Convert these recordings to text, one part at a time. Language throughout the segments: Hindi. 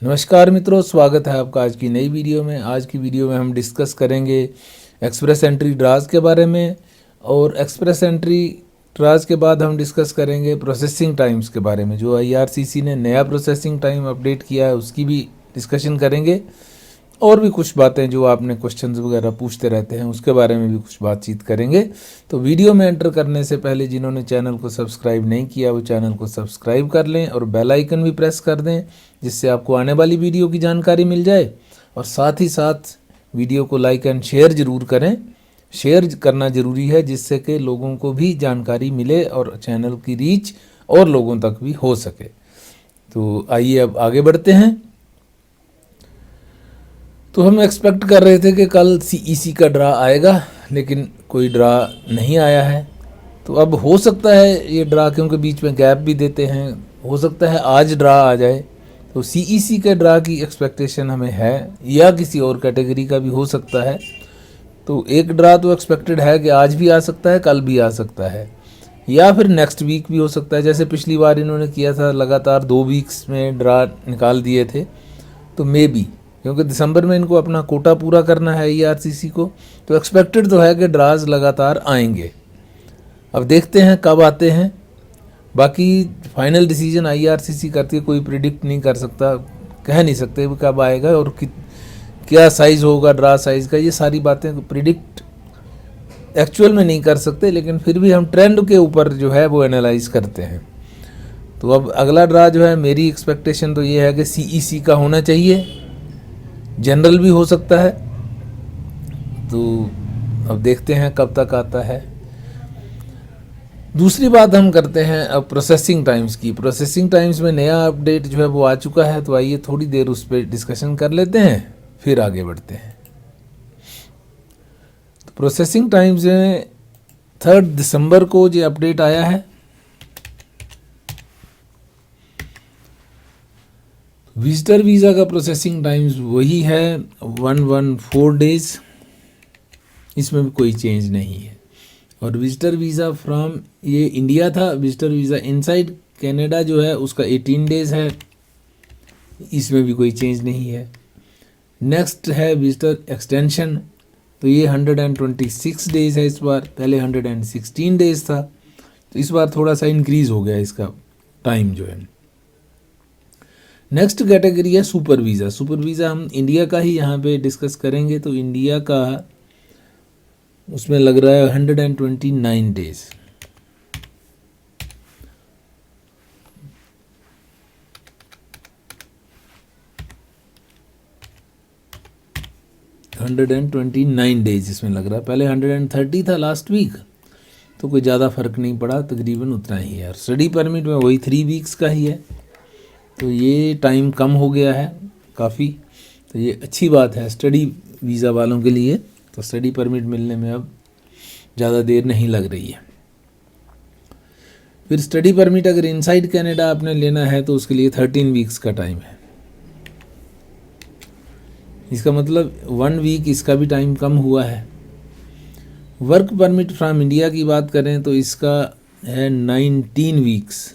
नमस्कार मित्रों, स्वागत है आपका आज की नई वीडियो में। आज की वीडियो में हम डिस्कस करेंगे एक्सप्रेस एंट्री ड्राज के बारे में, और एक्सप्रेस एंट्री ड्राज के बाद हम डिस्कस करेंगे प्रोसेसिंग टाइम्स के बारे में। जो आईआरसीसी ने नया प्रोसेसिंग टाइम अपडेट किया है उसकी भी डिस्कशन करेंगे, और भी कुछ बातें जो आपने क्वेश्चंस वगैरह पूछते रहते हैं उसके बारे में भी कुछ बातचीत करेंगे। तो वीडियो में एंटर करने से पहले जिन्होंने चैनल को सब्सक्राइब नहीं किया वो चैनल को सब्सक्राइब कर लें और बेल आइकन भी प्रेस कर दें, जिससे आपको आने वाली वीडियो की जानकारी मिल जाए। और साथ ही साथ वीडियो को लाइक एंड शेयर ज़रूर करें। शेयर करना ज़रूरी है जिससे कि लोगों को भी जानकारी मिले और चैनल की रीच और लोगों तक भी हो सके। तो आइए अब आगे बढ़ते हैं। तो हम एक्सपेक्ट कर रहे थे कि कल सीईसी का ड्रा आएगा, लेकिन कोई ड्रा नहीं आया है। तो अब हो सकता है ये ड्रा, क्योंकि बीच में गैप भी देते हैं, हो सकता है आज ड्रा आ जाए। तो सीईसी के ड्रा की एक्सपेक्टेशन हमें है, या किसी और कैटेगरी का भी हो सकता है। तो एक ड्रा तो एक्सपेक्टेड है कि आज भी आ सकता है, कल भी आ सकता है, या फिर नेक्स्ट वीक भी हो सकता है। जैसे पिछली बार इन्होंने किया था, लगातार 2 वीक्स में ड्रा निकाल दिए थे। तो मे बी, क्योंकि दिसंबर में इनको अपना कोटा पूरा करना है ईआरसीसी को, तो एक्सपेक्टेड तो है कि ड्राज लगातार आएंगे। अब देखते हैं कब आते हैं। बाकी फाइनल डिसीजन आईआरसीसी करती है, कोई प्रिडिक्ट नहीं कर सकता, कह नहीं सकते कब आएगा और क्या साइज़ होगा ड्रा साइज़ का। ये सारी बातें प्रिडिक्ट एक्चुअल में नहीं कर सकते, लेकिन फिर भी हम ट्रेंड के ऊपर जो है वो एनालाइज करते हैं। तो अब अगला ड्रा जो है, मेरी एक्सपेक्टेशन तो ये है कि सीईसी का होना चाहिए, जनरल भी हो सकता है। तो अब देखते हैं कब तक आता है। दूसरी बात हम करते हैं अब प्रोसेसिंग टाइम्स की। प्रोसेसिंग टाइम्स में नया अपडेट जो है वो आ चुका है, तो आइए थोड़ी देर उस पर डिस्कशन कर लेते हैं, फिर आगे बढ़ते हैं। तो प्रोसेसिंग टाइम्स में 3 दिसंबर को जो अपडेट आया है, विजिटर वीज़ा का प्रोसेसिंग टाइम्स वही है 114 डेज, इसमें भी कोई चेंज नहीं है। और विजिटर वीज़ा फ्रॉम, ये इंडिया था, विजिटर वीज़ा इनसाइड कनाडा जो है उसका 18 डेज है, इसमें भी कोई चेंज नहीं है। नेक्स्ट है विजिटर एक्सटेंशन, तो ये 126 डेज है इस बार, पहले 116 डेज था। तो इस बार थोड़ा सा इंक्रीज़ हो गया इसका टाइम जो है। नेक्स्ट कैटेगरी है सुपर वीज़ा। सुपर वीज़ा हम इंडिया का ही यहाँ पे डिस्कस करेंगे। तो इंडिया का उसमें लग रहा है 129 डेज। इसमें लग रहा है, पहले 130 था लास्ट वीक, तो कोई ज़्यादा फर्क नहीं पड़ा, तकरीबन उतना ही है। और स्टडी परमिट में वही 3 वीक्स का ही है, तो ये टाइम कम हो गया है काफ़ी। तो ये अच्छी बात है स्टडी वीज़ा वालों के लिए। तो स्टडी परमिट मिलने में अब ज़्यादा देर नहीं लग रही है। फिर स्टडी परमिट अगर इनसाइड कनाडा आपने लेना है तो उसके लिए 13 वीक्स का टाइम है। इसका मतलब 1 वीक इसका भी टाइम कम हुआ है। वर्क परमिट फ्रॉम इंडिया की बात करें तो इसका है 19 वीक्स,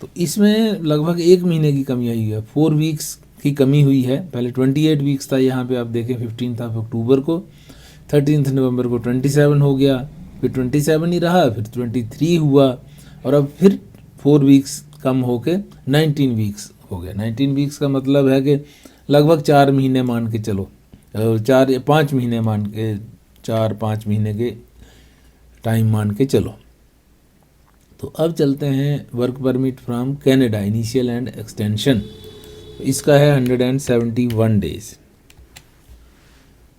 तो इसमें लगभग 1 महीने की कमी आई है, 4 वीक्स की कमी हुई है। पहले 28 वीक्स था, यहाँ पे आप देखें 15 अक्टूबर को, 13 नवंबर को 27 हो गया, फिर 27 ही रहा, फिर 23 हुआ, और अब फिर 4 वीक्स कम होके 19 वीक्स हो गया। 19 वीक्स का मतलब है कि लगभग 4 महीने मान के चलो, 4 या 5 महीने मान के, 4-5 महीने के टाइम मान के चलो। तो अब चलते हैं work permit from Canada initial and extension, तो इसका है 171 डेज।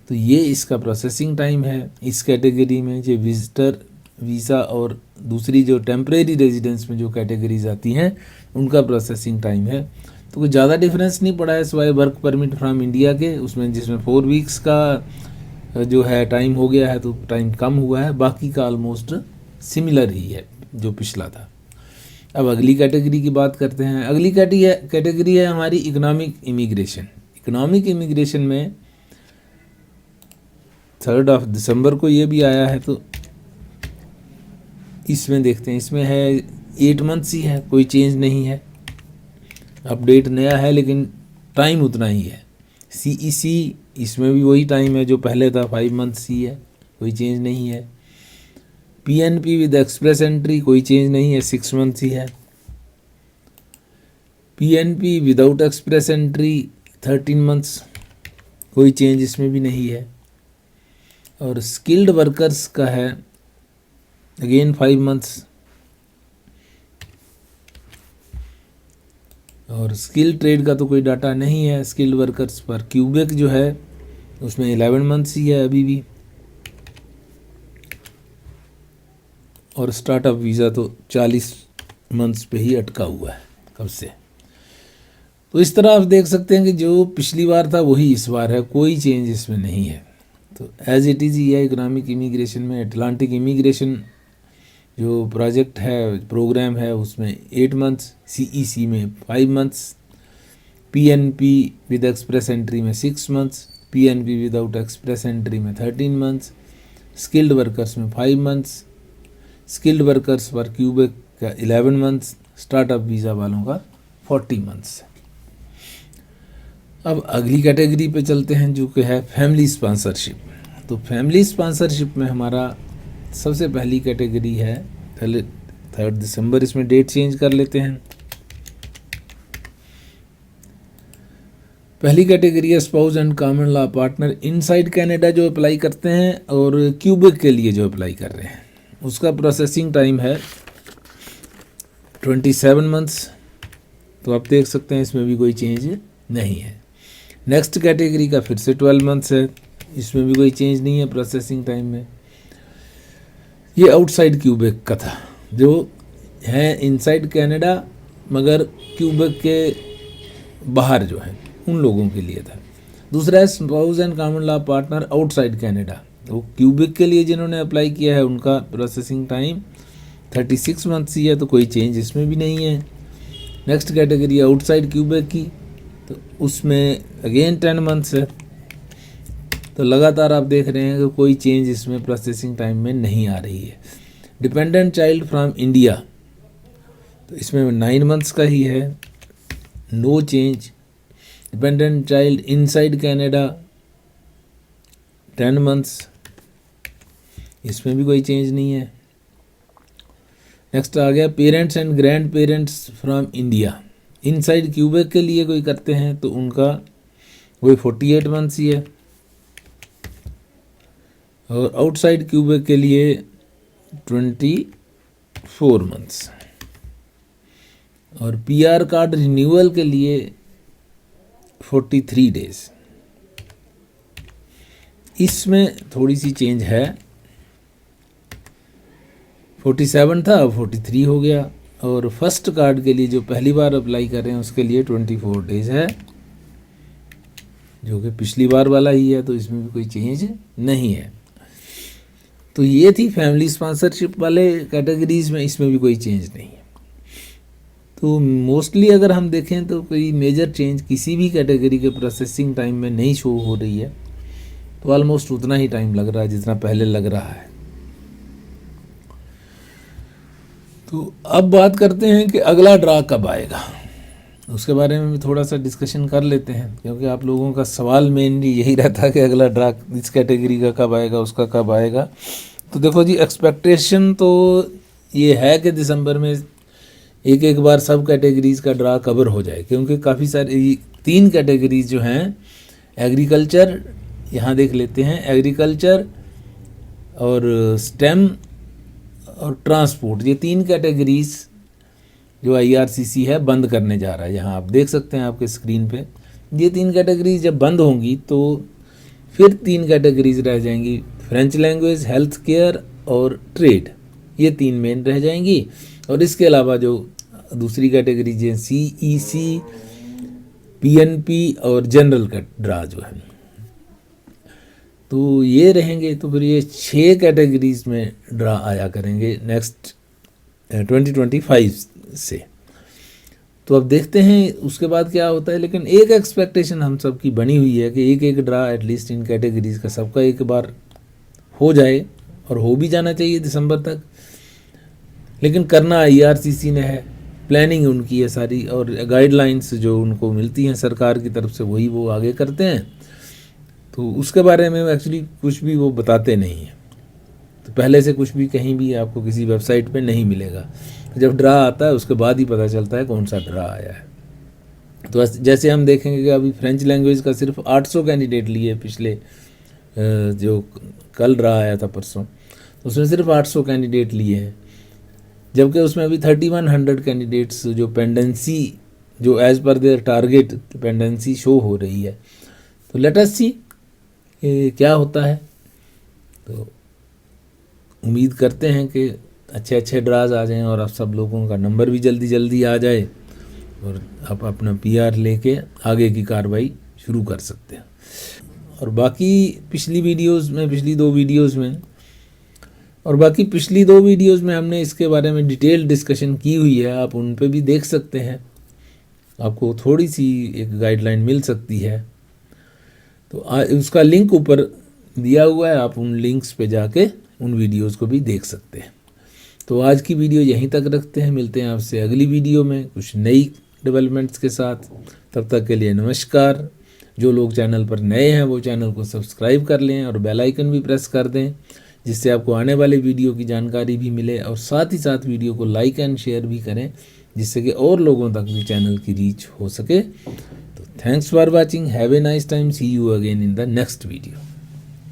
तो ये इसका प्रोसेसिंग टाइम है। इस कैटेगरी में जो विजिटर वीज़ा और दूसरी जो टेम्परेरी रेजिडेंस में जो कैटेगरीज आती हैं उनका प्रोसेसिंग टाइम है। तो कोई ज़्यादा डिफरेंस नहीं पड़ा है सिवाय वर्क परमिट फ्रॉम इंडिया के, उसमें जिसमें 4 वीक्स का जो है टाइम हो गया है, तो टाइम कम हुआ है। बाकी का ऑलमोस्ट सिमिलर ही है जो पिछला था। अब अगली कैटेगरी की बात करते हैं। अगली कैटेगरी है हमारी इकोनॉमिक इमिग्रेशन। इकोनॉमिक इमिग्रेशन में 3 दिसंबर को ये भी आया है, तो इसमें देखते हैं, इसमें है 8 मंथ्स ही है, कोई चेंज नहीं है। अपडेट नया है लेकिन टाइम उतना ही है। CEC इसमें भी वही टाइम है जो पहले था, 5 मंथ्स ही है, कोई चेंज नहीं है। PNP विद एक्सप्रेस एंट्री कोई चेंज नहीं है, 6 मंथ्स ही है। PNP without express entry 13 months, कोई चेंज इसमें भी नहीं है। और स्किल्ड वर्कर्स का है अगेन 5 मंथ्स। और स्किल ट्रेड का तो कोई डाटा नहीं है स्किल्ड वर्कर्स पर। क्यूबेक जो है उसमें 11 मंथ्स ही है अभी भी। और स्टार्टअप वीज़ा तो 40 मंथ्स पे ही अटका हुआ है कब से। तो इस तरह आप देख सकते हैं कि जो पिछली बार था वही इस बार है, कोई चेंज इसमें नहीं है। तो एज इट इज़ ये इकोनॉमिक इमिग्रेशन में अटलांटिक इमिग्रेशन जो प्रोजेक्ट है, प्रोग्राम है, उसमें 8 मंथ्स, CEC में 5 months, PNP with express entry में 6 months, PNP without express entry में 13 मंथ्स, स्किल्ड वर्कर्स में 5 मंथ्स, स्किल्ड वर्कर्स पर क्यूबेक का 11 मंथ्स, स्टार्टअप वीज़ा वालों का 40 मंथ्स। अब अगली कैटेगरी पे चलते हैं जो कि है फैमिली स्पॉन्सरशिप। तो फैमिली स्पॉन्सरशिप में हमारा सबसे पहली कैटेगरी है, पहले 3 दिसंबर, इसमें डेट चेंज कर लेते हैं। पहली कैटेगरी है spouse and common law partner inside Canada जो अप्लाई करते हैं और क्यूबेक के लिए जो अप्लाई कर रहे हैं, उसका प्रोसेसिंग टाइम है 27 मंथ्स। तो आप देख सकते हैं इसमें भी कोई चेंज नहीं है। नेक्स्ट कैटेगरी का फिर से 12 मंथ्स है, इसमें भी कोई चेंज नहीं है प्रोसेसिंग टाइम में। ये आउटसाइड क्यूबेक का था, जो है इनसाइड कनाडा मगर क्यूबेक के बाहर जो है उन लोगों के लिए था। दूसरा है spouse and common law partner outside Canada. तो क्यूबेक के लिए जिन्होंने अप्लाई किया है उनका प्रोसेसिंग टाइम 36 मंथ्स ही है, तो कोई चेंज इसमें भी नहीं है। नेक्स्ट कैटेगरी आउटसाइड क्यूबेक की, तो उसमें अगेन 10 मंथ्स है। तो लगातार आप देख रहे हैं कि कोई चेंज इसमें प्रोसेसिंग टाइम में नहीं आ रही है। डिपेंडेंट चाइल्ड फ्रॉम इंडिया, तो इसमें 9 मंथ्स का ही है, no change. Dependent child inside Canada 10 months, इसमें भी कोई चेंज नहीं है। नेक्स्ट आ गया parents and grandparents from India. Inside Quebec के लिए कोई करते हैं तो उनका वही 48 मंथ्स ही है, और आउटसाइड क्यूबेक के लिए 24 मंथ्स, और PR कार्ड रिन्यूअल के लिए 43 डेज। इसमें थोड़ी सी चेंज है, 47 था 43 हो गया। और फर्स्ट कार्ड के लिए जो पहली बार अप्लाई कर रहे हैं उसके लिए 24 डेज है, जो कि पिछली बार वाला ही है, तो इसमें भी कोई चेंज नहीं है। तो ये थी फैमिली स्पॉन्सरशिप वाले कैटेगरीज में, इसमें भी कोई चेंज नहीं है। तो मोस्टली अगर हम देखें तो कोई मेजर चेंज किसी भी कैटेगरी के प्रोसेसिंग टाइम में नहीं शो हो रही है। तो ऑलमोस्ट उतना ही टाइम लग रहा है जितना पहले लग रहा है। तो अब बात करते हैं कि अगला ड्रा कब आएगा, उसके बारे में भी थोड़ा सा डिस्कशन कर लेते हैं, क्योंकि आप लोगों का सवाल मेनली यही रहता है कि अगला ड्रा इस कैटेगरी का कब आएगा, उसका कब आएगा। तो देखो जी, एक्सपेक्टेशन तो ये है कि दिसंबर में एक बार सब कैटेगरीज का ड्रा कवर हो जाए, क्योंकि काफ़ी सारी 3 कैटेगरीज जो हैं, एग्रीकल्चर, यहाँ देख लेते हैं, एग्रीकल्चर और स्टेम और ट्रांसपोर्ट, ये 3 कैटेगरीज जो IRCC है बंद करने जा रहा है। यहाँ आप देख सकते हैं आपके स्क्रीन पे, ये 3 कैटेगरीज जब बंद होंगी तो फिर 3 कैटेगरीज रह जाएंगी, फ्रेंच लैंग्वेज, हेल्थ केयर और ट्रेड, ये 3 मेन रह जाएंगी। और इसके अलावा जो दूसरी कैटेगरीज हैं CEC, PNP और जनरल का ड्रा जो है, तो ये रहेंगे। तो फिर ये 6 कैटेगरीज में ड्रा आया करेंगे नेक्स्ट 2025 से। तो अब देखते हैं उसके बाद क्या होता है। लेकिन एक एक्सपेक्टेशन हम सब की बनी हुई है कि एक ड्रा एटलीस्ट इन कैटेगरीज का सबका एक बार हो जाए, और हो भी जाना चाहिए दिसंबर तक। लेकिन करना IRCC ने है, प्लानिंग उनकी है सारी, और गाइडलाइंस जो उनको मिलती हैं सरकार की तरफ से वही वो आगे करते हैं। तो उसके बारे में एक्चुअली कुछ भी वो बताते नहीं हैं। तो पहले से कुछ भी कहीं भी आपको किसी वेबसाइट पे नहीं मिलेगा। जब ड्रा आता है उसके बाद ही पता चलता है कौन सा ड्रा आया है। तो जैसे हम देखेंगे कि अभी फ्रेंच लैंग्वेज का सिर्फ 800 कैंडिडेट लिए पिछले जो कल ड्रा आया था परसों, उसमें सिर्फ 800 कैंडिडेट लिए हैं, जबकि उसमें अभी 3100 कैंडिडेट्स जो पेंडेंसी जो as per their target pendency show हो रही है। तो लेट अस सी क्या होता है। तो उम्मीद करते हैं कि अच्छे अच्छे ड्राज आ जाएं और आप सब लोगों का नंबर भी जल्दी जल्दी आ जाए और आप अपना पीआर लेके आगे की कार्रवाई शुरू कर सकते हैं। और बाकी पिछली दो वीडियोज़ में हमने इसके बारे में डिटेल डिस्कशन की हुई है, आप उन पे भी देख सकते हैं, आपको थोड़ी सी एक गाइडलाइन मिल सकती है। तो उसका लिंक ऊपर दिया हुआ है, आप उन लिंक्स पे जाके उन वीडियोज़ को भी देख सकते हैं। तो आज की वीडियो यहीं तक रखते हैं, मिलते हैं आपसे अगली वीडियो में कुछ नई डेवलपमेंट्स के साथ। तब तक के लिए नमस्कार। जो लोग चैनल पर नए हैं वो चैनल को सब्सक्राइब कर लें और बेल आइकन भी प्रेस कर दें, जिससे आपको आने वाले वीडियो की जानकारी भी मिले, और साथ ही साथ वीडियो को लाइक एंड शेयर भी करें, जिससे कि और लोगों तक भी चैनल की रीच हो सके। तो thanks for watching, have a nice time, see you again in the next video.